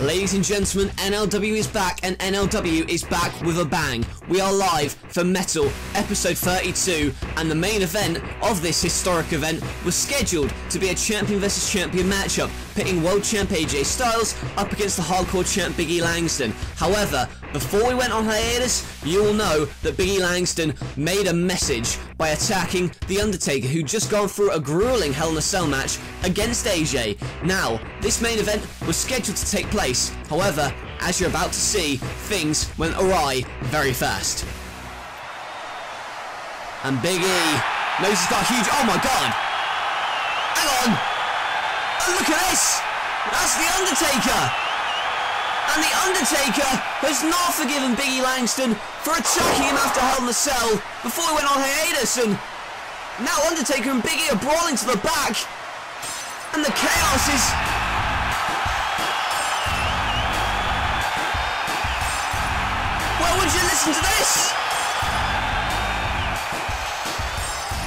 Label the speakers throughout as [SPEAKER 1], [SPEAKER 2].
[SPEAKER 1] Ladies and gentlemen, NLW is back, and NLW is back with a bang. We are live for Metal, episode 32, and the main event of this historic event was scheduled to be a champion versus champion matchup, pitting world champ AJ Styles up against the hardcore champ Big E Langston. However, before we went on hiatus, you will know that Big E Langston made a message by attacking The Undertaker, who just gone through a grueling Hell in a Cell match against AJ. Now, this main event was scheduled to take place. However, as you're about to see, things went awry very fast. And Big E knows he's got a huge... Oh my god! Hang on! Oh, look at this! That's The Undertaker! And The Undertaker has not forgiven Big E Langston for attacking him after Hell in a Cell before he went on hiatus, and now Undertaker and Big E are brawling to the back, and the chaos is... Well, would you listen to this?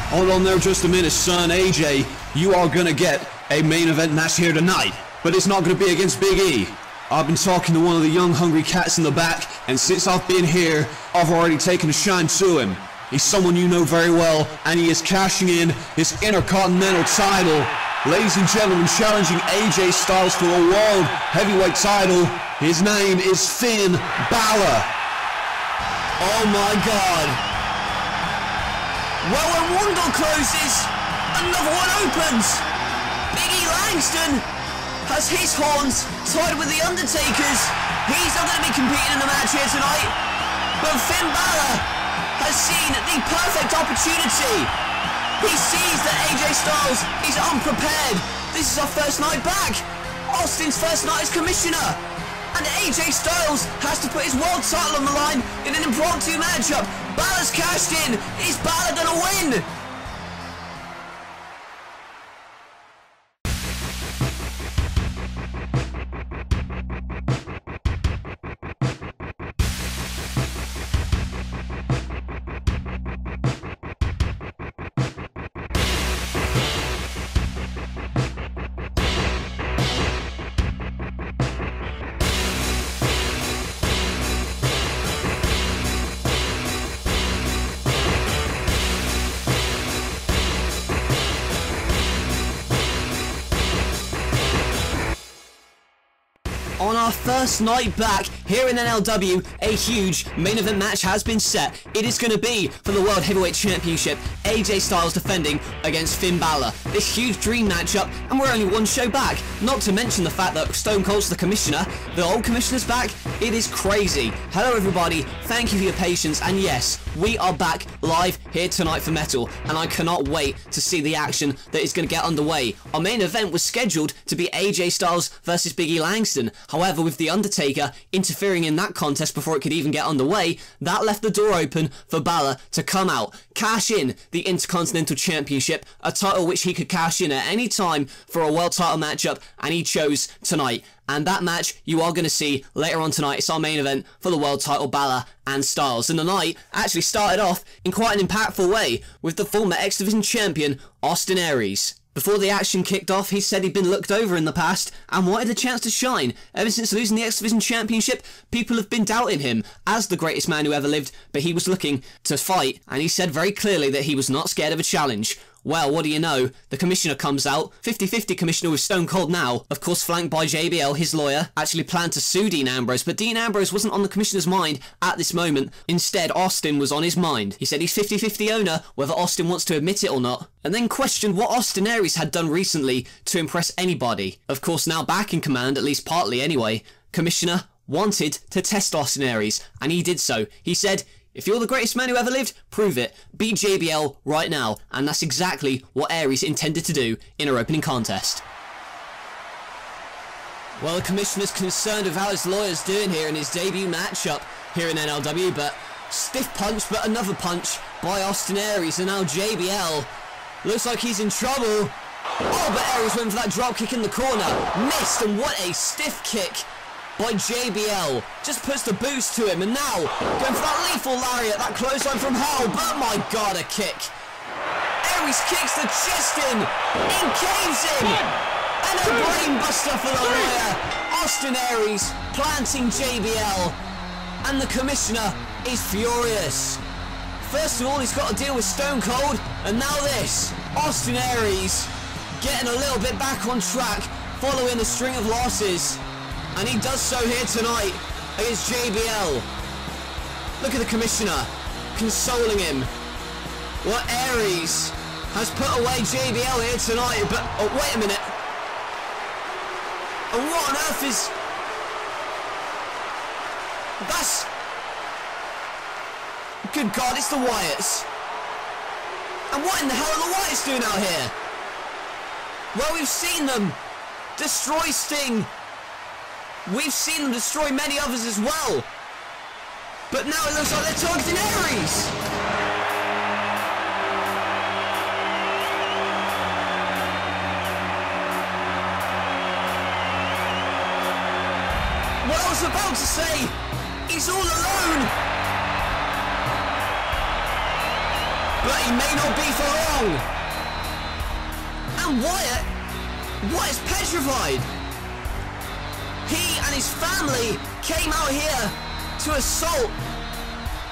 [SPEAKER 2] Hold on there just a minute, son. AJ, you are gonna get a main event match here tonight, but it's not gonna be against Big E. I've been talking to one of the young hungry cats in the back, and since I've been here, I've already taken a shine to him. He's someone you know very well, and he is cashing in his Intercontinental title. Ladies and gentlemen, challenging AJ Styles for the World Heavyweight title, his name is Finn Balor.
[SPEAKER 1] Oh my god. Well, when one door closes, another one opens. Big E Langston has his horns tied with The Undertaker's. He's not going to be competing in the match here tonight. But Finn Balor has seen the perfect opportunity. He sees that AJ Styles is unprepared. This is our first night back. Austin's first night as commissioner. And AJ Styles has to put his world title on the line in an impromptu matchup. Balor's cashed in. Is Balor going to win? On our first night back here in NLW, a huge main event match has been set. It is going to be for the World Heavyweight Championship, AJ Styles defending against Finn Balor. This huge dream matchup, and we're only one show back. Not to mention the fact that Stone Cold's the commissioner, the old commissioner's back. It is crazy. Hello everybody, thank you for your patience, and yes, we are back live here tonight for Metal, and I cannot wait to see the action that is going to get underway. Our main event was scheduled to be AJ Styles versus Big E Langston. However, with The Undertaker interfering in that contest before it could even get underway, that left the door open for Balor to come out, cash in the Intercontinental Championship, a title which he could cash in at any time for a world title matchup, and he chose tonight. And that match you are going to see later on tonight. It's our main event for the world title, Balor and Styles. And the night actually started off in quite an impactful way with the former X Division champion, Austin Aries. Before the action kicked off, he said he'd been looked over in the past and wanted a chance to shine. Ever since losing the X Division Championship, people have been doubting him as the greatest man who ever lived, but he was looking to fight, and he said very clearly that he was not scared of a challenge. Well, what do you know? The commissioner comes out, 50-50 commissioner with Stone Cold now, of course flanked by JBL, his lawyer, actually planned to sue Dean Ambrose, but Dean Ambrose wasn't on the commissioner's mind at this moment. Instead, Austin was on his mind. He said he's 50-50 owner, whether Austin wants to admit it or not, and then questioned what Austin Aries had done recently to impress anybody. Of course, now back in command, at least partly anyway, Commissioner wanted to test Austin Aries, and he did so. He said, if you're the greatest man who ever lived, prove it. Beat JBL right now. And that's exactly what Aries intended to do in her opening contest. Well, the commissioner's concerned with how his lawyer's doing here in his debut matchup here in NLW, but stiff punch, but another punch by Austin Aries, and now JBL looks like he's in trouble. Oh, but Aries went for that drop kick in the corner. Missed, and what a stiff kick by JBL. Just puts the boost to him, and now going for that lethal lariat, that clothesline from hell, but my god, a kick. Aries kicks the chest in caves him, and a brain buster for the lawyer. Austin Aries planting JBL, and the commissioner is furious. First of all, he's got to deal with Stone Cold, and now this. Austin Aries getting a little bit back on track following a string of losses, and he does so here tonight against JBL. Look at the commissioner consoling him. Well, Aries has put away JBL here tonight, but oh, wait a minute. And what on earth is... That's... Good God, it's the Wyatts. And what in the hell are the Wyatts doing out here? Well, we've seen them destroy Sting. We've seen them destroy many others as well. But now it looks like they're targeting Aries. What I was about to say, he's all alone. But he may not be for long. And Wyatt is petrified. He and his family came out here to assault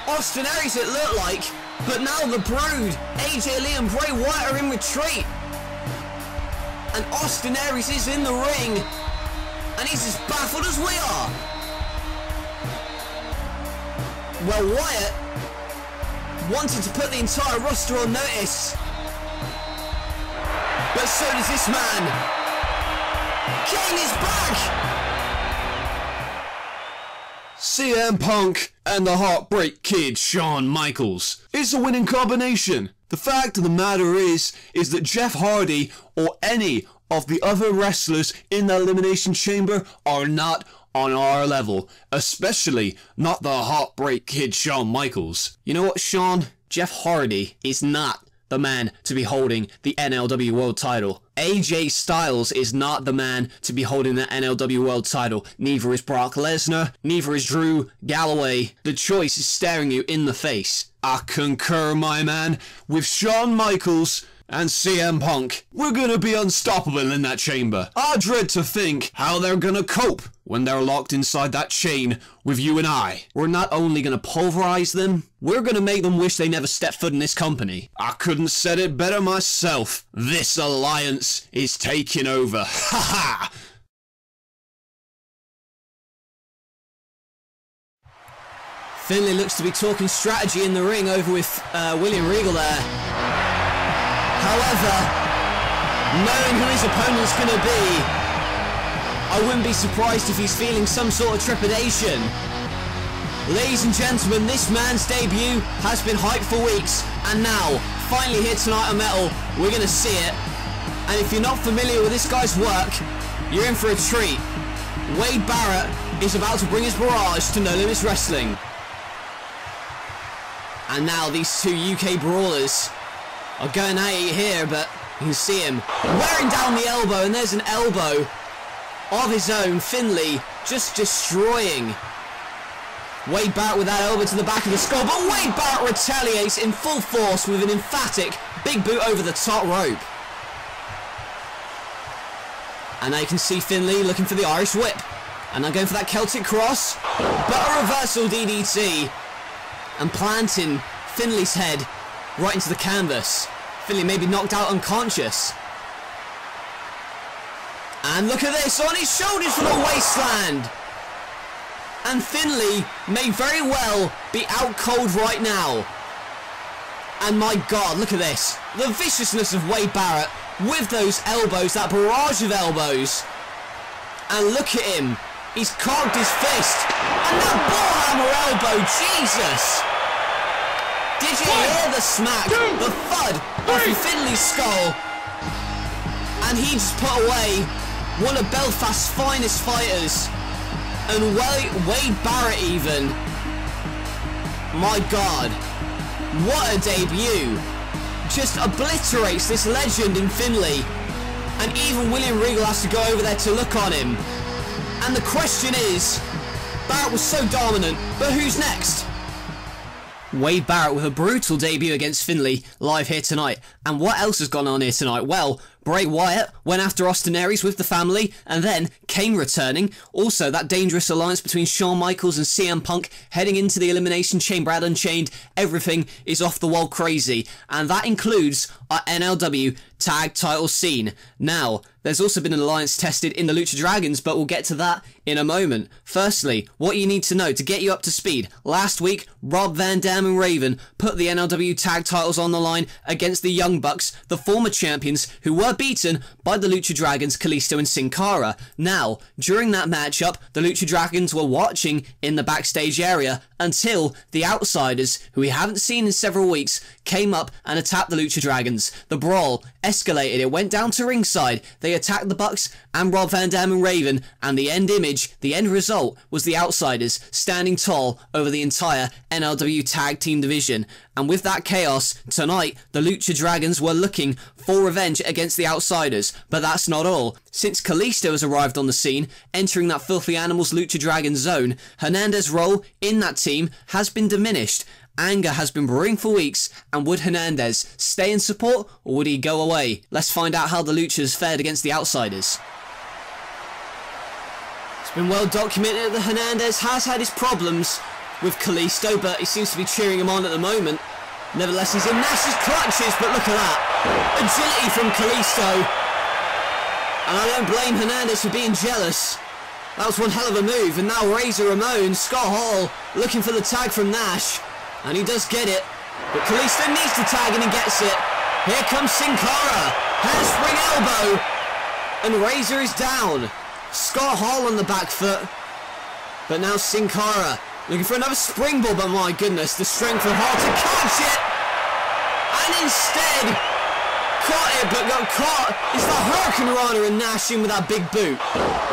[SPEAKER 1] Austin Aries, it looked like, but now the Brood, AJ Lee and Bray Wyatt are in retreat. And Austin Aries is in the ring, and he's as baffled as we are. Well, Wyatt wanted to put the entire roster on notice, but so does this man. Kane is back!
[SPEAKER 2] CM Punk and the Heartbreak Kid Shawn Michaels. It's a winning combination. The fact of the matter is that Jeff Hardy or any of the other wrestlers in the Elimination Chamber are not on our level, especially not the Heartbreak Kid Shawn Michaels.
[SPEAKER 1] You know what, Sean? Jeff Hardy is not the man to be holding the NLW World title. AJ Styles is not the man to be holding the NLW World title. Neither is Brock Lesnar, neither is Drew Galloway. The choice is staring you in the face.
[SPEAKER 2] I concur, my man, with Shawn Michaels and CM Punk. We're gonna be unstoppable in that chamber. I dread to think how they're gonna cope when they're locked inside that chain with you and I.
[SPEAKER 1] We're not only gonna pulverize them, we're gonna make them wish they never stepped foot in this company.
[SPEAKER 2] I couldn't said it better myself. This alliance is taking over. Ha ha!
[SPEAKER 1] Finlay looks to be talking strategy in the ring over with William Regal there. However, knowing who his opponent's going to be, I wouldn't be surprised if he's feeling some sort of trepidation. Ladies and gentlemen, this man's debut has been hyped for weeks, and now, finally here tonight on Metal, we're going to see it. And if you're not familiar with this guy's work, you're in for a treat. Wade Barrett is about to bring his barrage to No Limits Wrestling. And now these two UK brawlers are going at it here, but you can see him wearing down the elbow, and there's an elbow of his own. Finlay just destroying Wade Barrett with that elbow to the back of the skull, but Wade Barrett retaliates in full force with an emphatic big boot over the top rope. And now you can see Finlay looking for the Irish whip, and now going for that Celtic cross, but a reversal DDT, and planting Finlay's head right into the canvas. Finlay may be knocked out unconscious. And look at this, on his shoulders from the wasteland. And Finlay may very well be out cold right now. And my God, look at this. The viciousness of Wade Barrett with those elbows, that barrage of elbows. And look at him. He's cocked his fist. And that bullhammer elbow, Jesus. Did you hear the smack, the thud off of Finlay's skull? And he just put away one of Belfast's finest fighters. And Wade Barrett even. My God, what a debut. Just obliterates this legend in Finlay. And even William Regal has to go over there to look on him. And the question is, Barrett was so dominant, but who's next? Wade Barrett with a brutal debut against Finlay live here tonight. And what else has gone on here tonight? Well, Bray Wyatt went after Austin Aries with the family, and then Kane returning. Also, that dangerous alliance between Shawn Michaels and CM Punk heading into the Elimination Chamber at Unchained. Everything is off the wall crazy, and that includes our NLW tag title scene. Now, there's also been an alliance tested in the Lucha Dragons, but we'll get to that in a moment. Firstly, what you need to know to get you up to speed. Last week, Rob Van Dam and Raven put the NLW tag titles on the line against the Young Bucks, the former champions, who were beaten by the Lucha Dragons, Kalisto and Sin Cara. Now, during that matchup, the Lucha Dragons were watching in the backstage area until the Outsiders, who we haven't seen in several weeks, came up and attacked the Lucha Dragons. The brawl escalated, it went down to ringside. They attacked the Bucks and Rob Van Dam and Raven, and the end image, the end result, was the Outsiders standing tall over the entire NLW tag team division. And with that chaos, tonight, the Lucha Dragons were looking for revenge against the Outsiders. But that's not all. Since Kalisto has arrived on the scene, entering that Filthy Animals Lucha Dragon zone, Hernandez's role in that team has been diminished. Anger has been brewing for weeks, and would Hernandez stay in support, or would he go away? Let's find out how the Luchas fared against the Outsiders. It's been well documented that Hernandez has had his problems with Kalisto, but he seems to be cheering him on at the moment. Nevertheless, he's in Nash's clutches, but look at that. Agility from Kalisto. And I don't blame Hernandez for being jealous. That was one hell of a move, and now Razor Ramon, Scott Hall, looking for the tag from Nash. And he does get it, but Kalisto needs to tag and he gets it. Here comes Sin Cara, handspring elbow, and Razor is down. Scott Hall on the back foot, but now Sin Cara looking for another springboard, but my goodness, the strength of Hall to catch it, and instead caught it, but got caught. It's the Hurricane Rana and Nash in with that big boot,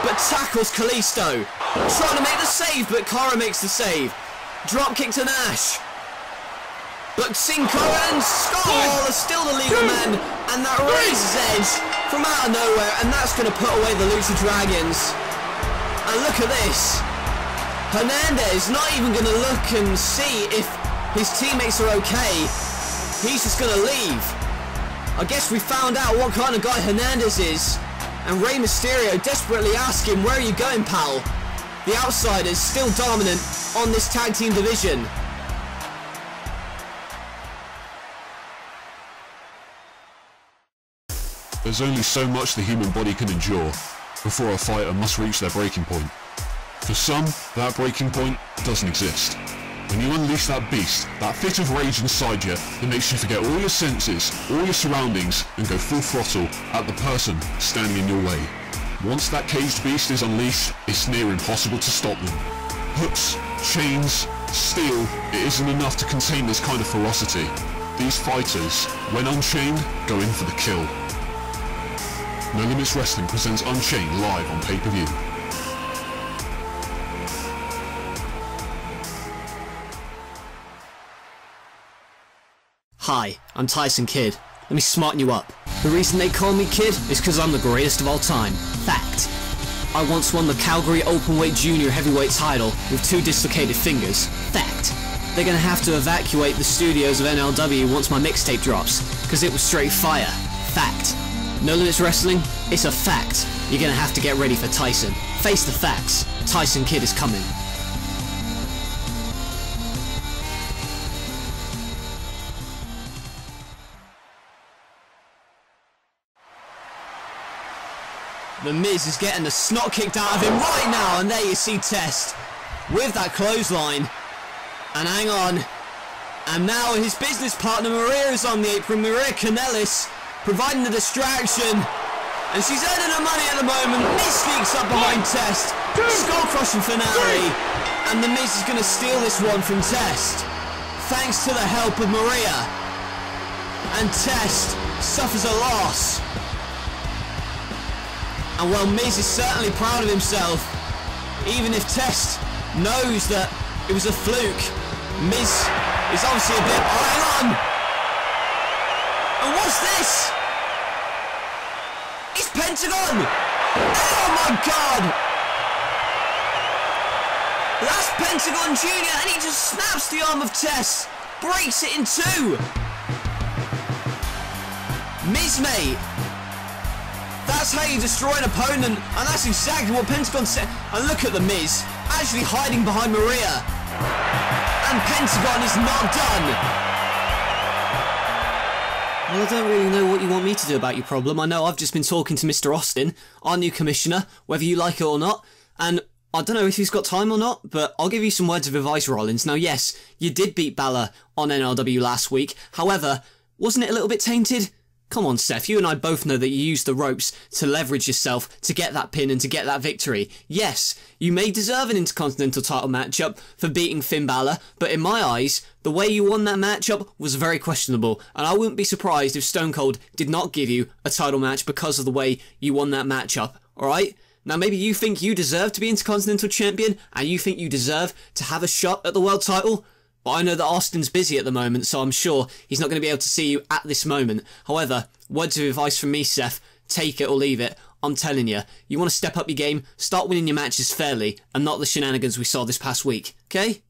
[SPEAKER 1] but tackles Kalisto, trying to make the save, but Cara makes the save. Drop kick to Nash. But Sin Cara and Scott Hall are still the legal men, and that Razor's Edge from out of nowhere, and that's going to put away the Lucha Dragons. And look at this. Hernandez not even going to look and see if his teammates are okay. He's just going to leave. I guess we found out what kind of guy Hernandez is, and Rey Mysterio desperately asks him, "Where are you going, pal?" The Outsiders still dominant on this tag team division.
[SPEAKER 3] There's only so much the human body can endure before a fighter must reach their breaking point. For some, that breaking point doesn't exist. When you unleash that beast, that fit of rage inside you, it makes you forget all your senses, all your surroundings, and go full throttle at the person standing in your way. Once that caged beast is unleashed, it's near impossible to stop them. Hooks, chains, steel, it isn't enough to contain this kind of ferocity. These fighters, when unchained, go in for the kill. No Limits Wrestling presents Unchained live on pay-per-view.
[SPEAKER 1] Hi, I'm Tyson Kidd. Let me smarten you up. The reason they call me Kid is because I'm the greatest of all time. Fact. I once won the Calgary Openweight Junior Heavyweight title with 2 dislocated fingers. Fact. They're gonna have to evacuate the studios of NLW once my mixtape drops, because it was straight fire. Fact. No Limits Wrestling? It's a fact. You're gonna have to get ready for Tyson. Face the facts. Tyson Kidd is coming. The Miz is getting the snot kicked out of him right now, and there you see Test with that clothesline. And hang on. And now his business partner Maria is on the apron, Maria Kanellis, providing the distraction. And she's earning her money at the moment. Miz sneaks up behind Test. Skull-crushing finale. And the Miz is going to steal this one from Test, thanks to the help of Maria. And Test suffers a loss. And well, Miz is certainly proud of himself, even if Test knows that it was a fluke. Miz is obviously a bit... Oh, hang on! And what's this? It's Pentagon! Oh my god! That's Pentagon Jr. and he just snaps the arm of Test, breaks it in 2. Miz, mate. That's how you destroy an opponent, and that's exactly what Pentagon said. And look at The Miz, actually hiding behind Maria. And Pentagon is not done. Well, I don't really know what you want me to do about your problem. I know I've just been talking to Mr. Austin, our new commissioner, whether you like it or not, and I don't know if he's got time or not, but I'll give you some words of advice, Rollins. Now, yes, you did beat Balor on NLW last week. However, wasn't it a little bit tainted? Come on, Seth, you and I both know that you used the ropes to leverage yourself to get that pin and to get that victory. Yes, you may deserve an Intercontinental title matchup for beating Finn Balor, but in my eyes, the way you won that matchup was very questionable, and I wouldn't be surprised if Stone Cold did not give you a title match because of the way you won that matchup, alright? Now maybe you think you deserve to be Intercontinental Champion, and you think you deserve to have a shot at the world title, but I know that Austin's busy at the moment, so I'm sure he's not going to be able to see you at this moment. However, words of advice from me, Seth, take it or leave it. I'm telling you, you want to step up your game, start winning your matches fairly, and not the shenanigans we saw this past week, okay?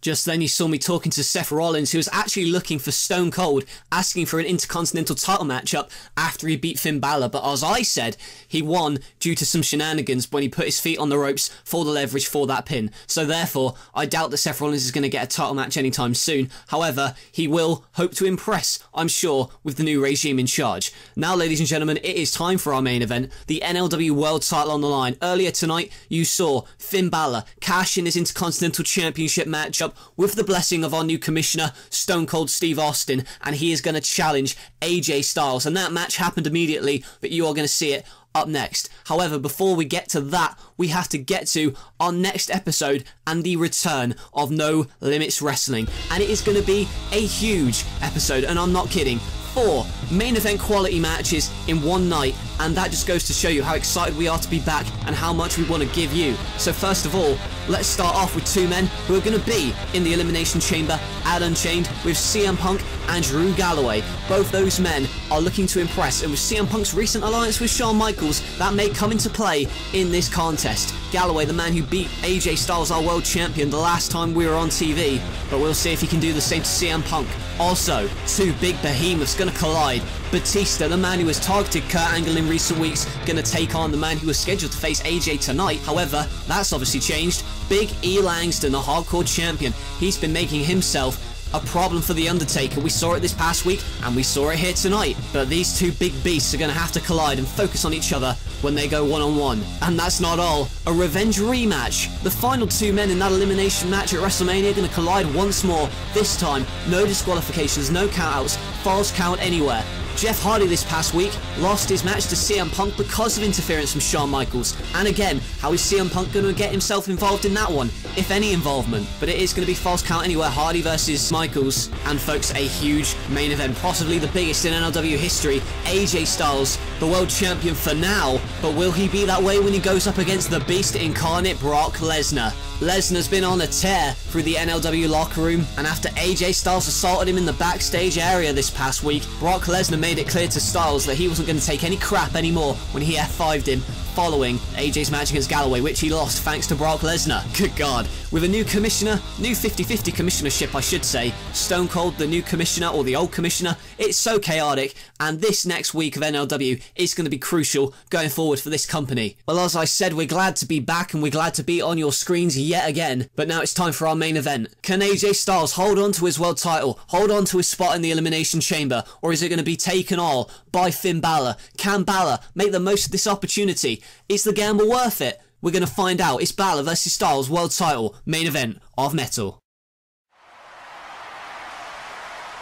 [SPEAKER 1] Just then you saw me talking to Seth Rollins, who was actually looking for Stone Cold, asking for an Intercontinental title matchup after he beat Finn Balor, but as I said, he won due to some shenanigans when he put his feet on the ropes for the leverage for that pin. So therefore, I doubt that Seth Rollins is going to get a title match anytime soon. However, he will hope to impress, I'm sure, with the new regime in charge. Now, ladies and gentlemen, it is time for our main event, the NLW World title on the line. Earlier tonight, you saw Finn Balor cash in his Intercontinental Championship matchup with the blessing of our new commissioner, Stone Cold Steve Austin, and he is going to challenge AJ Styles, and that match happened immediately, but you are going to see it up next. However, before we get to that, we have to get to our next episode and the return of No Limits Wrestling, and it is going to be a huge episode, and I'm not kidding. 4 main event quality matches in one night, and that just goes to show you how excited we are to be back and how much we want to give you. So first of all, let's start off with 2 men who are going to be in the Elimination Chamber at Unchained with CM Punk and Drew Galloway. Both those men are looking to impress, and with CM Punk's recent alliance with Shawn Michaels, that may come into play in this contest. Galloway, the man who beat AJ Styles, our world champion, the last time we were on TV, but we'll see if he can do the same to CM Punk. Also, 2 big behemoths going to collide. Batista, the man who has targeted Kurt Angle in recent weeks, going to take on the man who was scheduled to face AJ tonight. However, that's obviously changed. Big E Langston, the hardcore champion, he's been making himself a problem for The Undertaker. We saw it this past week, and we saw it here tonight. But these 2 big beasts are going to have to collide and focus on each other when they go one-on-one. And that's not all. A revenge rematch. The final 2 men in that elimination match at WrestleMania are going to collide once more. This time, no disqualifications, no countouts, false count anywhere. Jeff Hardy this past week lost his match to CM Punk because of interference from Shawn Michaels. And again, how is CM Punk going to get himself involved in that one, if any involvement? But it is going to be false count anywhere, Hardy versus Michaels. And folks, a huge main event, possibly the biggest in NLW history. AJ Styles, the world champion for now, but will he be that way when he goes up against the beast incarnate Brock Lesnar? Lesnar's been on a tear through the NLW locker room, and after AJ Styles assaulted him in the backstage area this past week, Brock Lesnar made it clear to Styles that he wasn't going to take any crap anymore when he F5'd him following AJ's match against Galloway, which he lost thanks to Brock Lesnar. Good God. With a new commissioner, new 50-50 commissionership I should say, Stone Cold the new commissioner or the old commissioner, it's so chaotic, and this next week of NLW is going to be crucial going forward for this company. Well, as I said, we're glad to be back and we're glad to be on your screens yet again, but now it's time for our main event. Can AJ Styles hold on to his world title, hold on to his spot in the Elimination Chamber, or is it going to be taken all by Finn Balor? Can Balor make the most of this opportunity? Is the gamble worth it? We're going to find out. It's Balor vs Styles world title main event of Metal.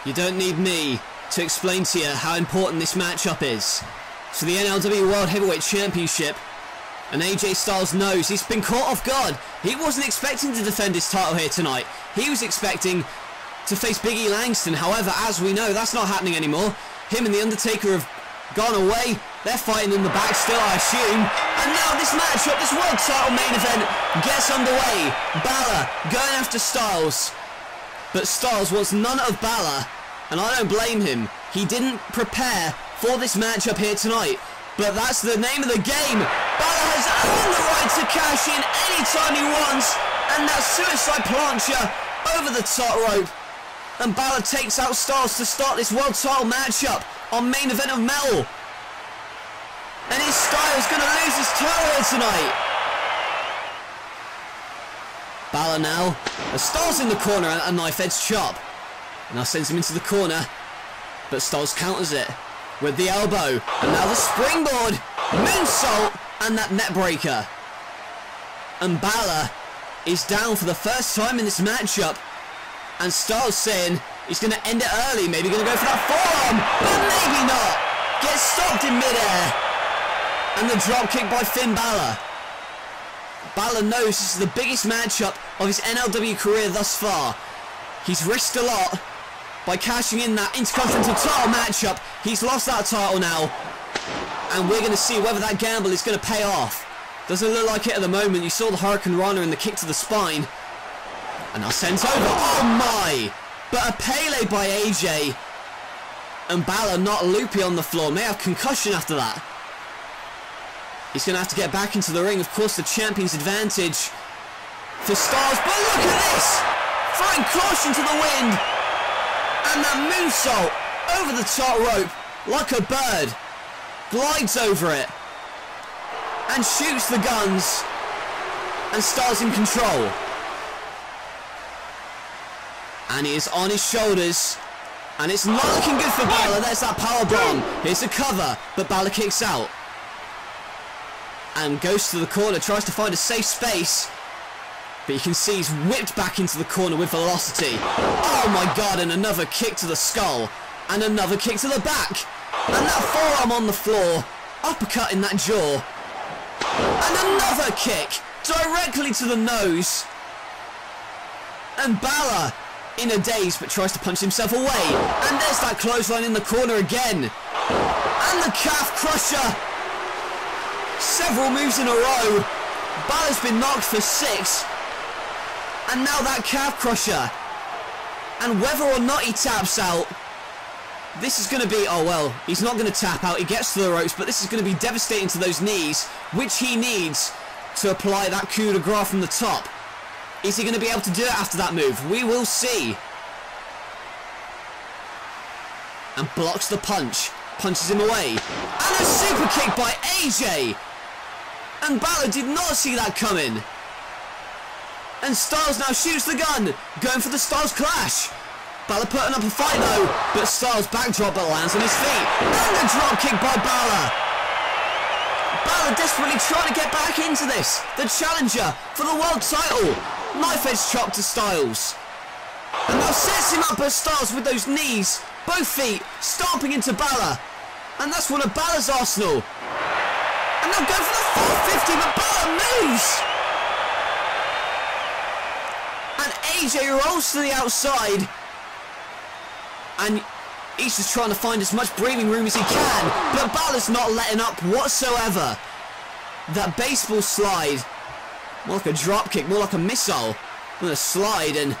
[SPEAKER 1] You don't need me to explain to you how important this matchup is. For the NLW World Heavyweight Championship, and AJ Styles knows he's been caught off guard. He wasn't expecting to defend his title here tonight. He was expecting to face Big E Langston. However, as we know, that's not happening anymore. Him and The Undertaker have gone away. They're fighting in the back still, I assume. And now this matchup, this world title main event, gets underway. Balor going after Styles. But Styles wants none of Balor, and I don't blame him. He didn't prepare for this matchup here tonight. But that's the name of the game. Balor has earned the right to cash in anytime he wants. And that suicide plancha over the top rope. And Balor takes out Styles to start this world title matchup on Main Event of Metal. And is Styles going to lose his title here tonight? Balor now. Styles in the corner and a knife edge chop. Now sends him into the corner. But Styles counters it with the elbow. And now the springboard. Moonsault and that net breaker. And Balor is down for the first time in this matchup. And Styles saying he's going to end it early. Maybe going to go for that forearm. But maybe not. Gets stopped in midair. And the drop kick by Finn Balor. Balor knows this is the biggest matchup of his NLW career thus far. He's risked a lot by cashing in that Intercontinental title matchup. He's lost that title now. And we're going to see whether that gamble is going to pay off. Doesn't look like it at the moment. You saw the Hurricane Rana and the kick to the spine. And now sent over. Oh my! But a Pele by AJ. And Balor not loopy on the floor. May have concussion after that. He's going to have to get back into the ring. Of course, the champion's advantage for Styles. But look at this! Throwing caution to the wind. And that moonsault over the top rope like a bird. Glides over it. And shoots the guns. And Styles in control. And he is on his shoulders. And it's not looking good for Balor. There's that powerbomb. Here's the cover. But Balor kicks out. And goes to the corner. Tries to find a safe space. But you can see he's whipped back into the corner with velocity. Oh my god. And another kick to the skull. And another kick to the back. And that forearm on the floor. Uppercut in that jaw. And another kick. Directly to the nose. And Balor in a daze, but tries to punch himself away. And there's that clothesline in the corner again. And the calf crusher. Several moves in a row. Balor's been knocked for 6. And now that calf crusher. And whether or not he taps out, this is going to be, oh well, he's not going to tap out. He gets to the ropes, but this is going to be devastating to those knees, which he needs to apply that coup de grace from the top. Is he going to be able to do it after that move? We will see. And blocks the punch. Punches him away. And a super kick by AJ. And Balor did not see that coming. And Styles now shoots the gun. Going for the Styles Clash. Balor putting up a fight though. But Styles backdrop but lands on his feet. And a drop kick by Balor. Balor desperately trying to get back into this. The challenger for the world title. Knife edge chop to Styles. And now sets him up as Styles with those knees. Both feet stomping into Balor. And that's one of Balor's arsenal. And now going for the 450, but Balor moves. And AJ rolls to the outside. And he's just trying to find as much breathing room as he can. But Balor's not letting up whatsoever. That baseball slide. More like a drop kick, more like a missile. With a slide and...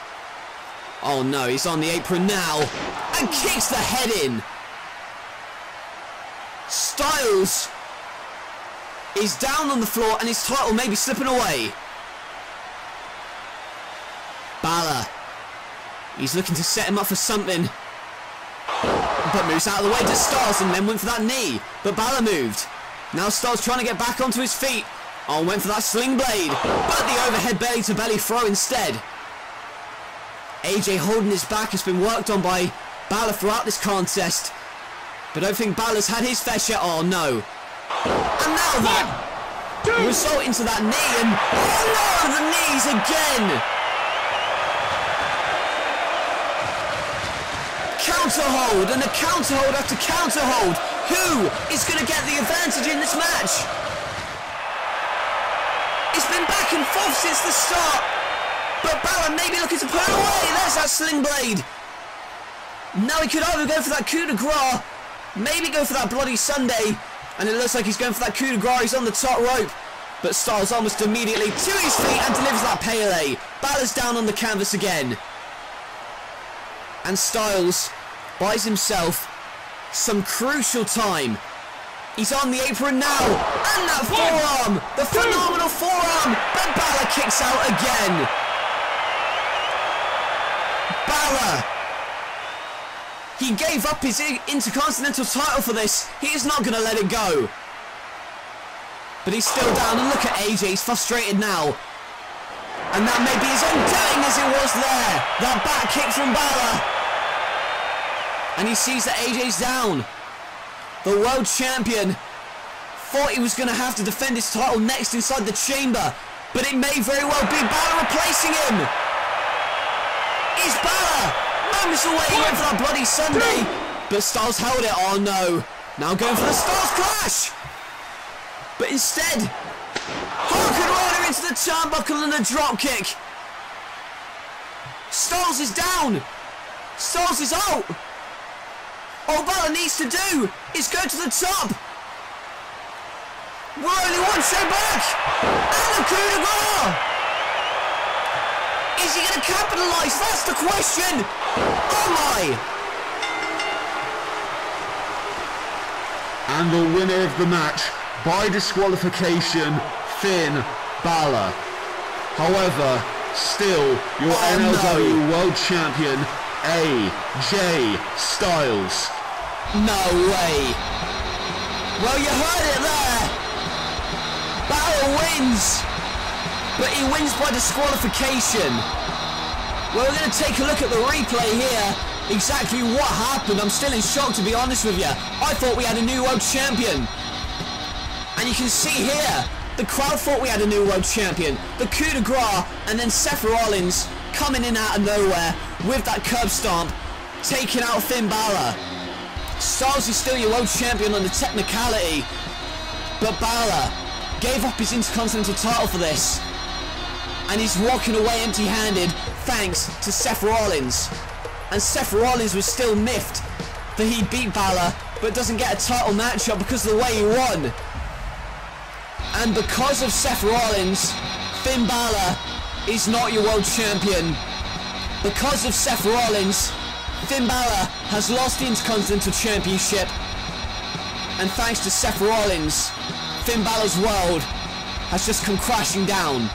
[SPEAKER 1] oh no, he's on the apron now. And kicks the head in. Styles is down on the floor and his title may be slipping away. Balor. He's looking to set him up for something. But moves out of the way to Styles and then went for that knee. But Balor moved. Now Styles trying to get back onto his feet. Oh, went for that sling blade. But the overhead belly to belly throw instead. AJ holding his back has been worked on by Balor throughout this contest. But I don't think Balor's had his fair share. Oh no. And now that result into that knee and oh no, the knees again. Counter hold and a counter hold after counter hold. Who is going to get the advantage in this match? It's been back and forth since the start. But Balor may be looking to put it away. There's that sling blade. Now he could either go for that coup de grace, maybe go for that Bloody Sunday, and it looks like he's going for that coup de grace. He's on the top rope. But Styles almost immediately to his feet and delivers that Pele. Balor's down on the canvas again. And Styles buys himself some crucial time. He's on the apron now. And that forearm. The phenomenal forearm. But Balor kicks out again. Balor He gave up his Intercontinental title for this. He is not going to let it go. But he's still down, and look at AJ, he's frustrated now. And that may be his own doing as it was there. That back kick from Balor. And he sees that AJ's down. The world champion thought he was going to have to defend his title next inside the chamber, but it may very well be Balor replacing him. It's Balor. Moments away, he went for that Bloody Sunday, but Styles held it. Oh no. Now going for the Styles Clash. But instead, Hurricane Rana into the turnbuckle and a drop kick. Styles is down. Styles is out. All Balor needs to do is go to the top. We're only one show back. And the coup de grace. Is he going to capitalise? That's the question. Oh my.
[SPEAKER 2] And the winner of the match by disqualification, Finn Balor. However, still your NLW World Champion, AJ Styles.
[SPEAKER 1] No way. Well, you heard it there. Balor wins, but he wins by disqualification. Well, we're going to take a look at the replay here. Exactly what happened. I'm still in shock, to be honest with you. I thought we had a new world champion. And you can see here, the crowd thought we had a new world champion. The coup de grace, and then Seth Rollins coming in out of nowhere with that curb stomp, taking out Finn Balor. Styles is still your world champion on the technicality, but Balor gave up his Intercontinental title for this, and he's walking away empty-handed thanks to Seth Rollins. And Seth Rollins was still miffed that he beat Balor but doesn't get a title matchup because of the way he won. And because of Seth Rollins, Finn Balor is not your world champion. Because of Seth Rollins, Finn Balor has lost the Intercontinental Championship. And thanks to Seth Rollins, Finn Balor's world has just come crashing down.